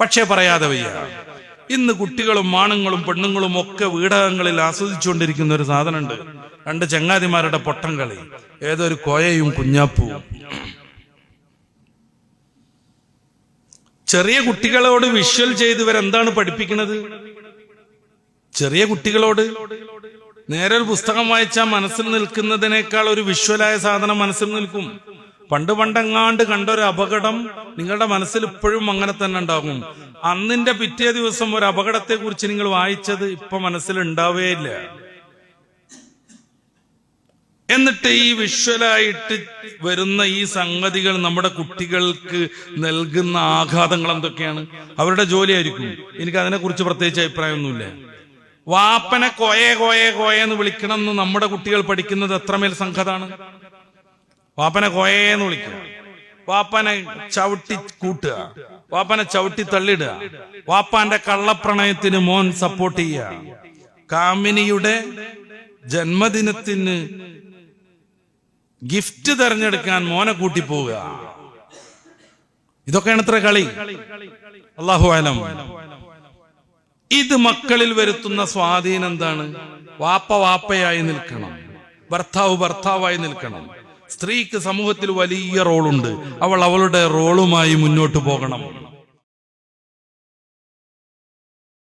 പക്ഷേ പറയാതെ വയ്യ, ഇന്ന് കുട്ടികളും ആണുങ്ങളും പെണ്ണുങ്ങളും ഒക്കെ വീടകങ്ങളിൽ ആസ്വദിച്ചുകൊണ്ടിരിക്കുന്ന ഒരു സാധനമുണ്ട്. 2 ചങ്ങാതിമാരുടെ പൊട്ടം കളി, ഏതൊരു കോയയും കുഞ്ഞാപ്പൂവും. ചെറിയ കുട്ടികളോട് വിഷ്വൽ ചെയ്ത് ഇവരെന്താണ് പഠിപ്പിക്കുന്നത്? ചെറിയ കുട്ടികളോട് നേരെ ഒരു പുസ്തകം വായിച്ചാൽ മനസ്സിൽ നിൽക്കുന്നതിനേക്കാൾ ഒരു വിഷ്വലായ സാധനം മനസ്സിൽ നിൽക്കും. പണ്ടെങ്ങാണ്ട് കണ്ടൊരു അപകടം നിങ്ങളുടെ മനസ്സിൽ ഇപ്പോഴും അങ്ങനെ തന്നെ ഉണ്ടാകും. അന്നിന്റെ പിറ്റേ ദിവസം ഒരു അപകടത്തെ കുറിച്ച് നിങ്ങൾ വായിച്ചത് ഇപ്പൊ മനസ്സിൽ ഉണ്ടാവുകയില്ല. എന്നിട്ട് ഈ വിഷ്വലായിട്ട് വരുന്ന ഈ സംഗതികൾ നമ്മുടെ കുട്ടികൾക്ക് നൽകുന്ന ആഘാതങ്ങൾ എന്തൊക്കെയാണ്? അവരുടെ ജോലിയായിരിക്കും. എനിക്ക് അതിനെക്കുറിച്ച് പ്രത്യേകിച്ച് അഭിപ്രായമൊന്നുമില്ല. വാപ്പനെ കോയെന്ന് വിളിക്കണം എന്ന് നമ്മുടെ കുട്ടികൾ പഠിക്കുന്നത് എത്രമേൽ സംഘതാണ്. വാപ്പനെ കോയെന്ന് വിളിക്കുക, വാപ്പനെ ചവിട്ടി കൂട്ടുക, വാപ്പനെ ചവിട്ടി തള്ളിടുക, വാപ്പാന്റെ കള്ളപ്രണയത്തിന് മോൻ സപ്പോർട്ട് ചെയ്യുക, കാമിനിയുടെ ജന്മദിനത്തിന് ഗിഫ്റ്റ് തെരഞ്ഞെടുക്കാൻ മോനെ കൂട്ടി പോവുക. ഇതൊക്കെയാണ് ഇത്ര കളി. അല്ലാഹു അലം. ഇത് മക്കളിൽ വരുത്തുന്ന സ്വാധീനം എന്താണ്? വാപ്പയായി നിൽക്കണം, ഭർത്താവായി നിൽക്കണം. സ്ത്രീക്ക് സമൂഹത്തിൽ വലിയ റോളുണ്ട്. അവളുടെ റോളുമായി മുന്നോട്ട് പോകണം.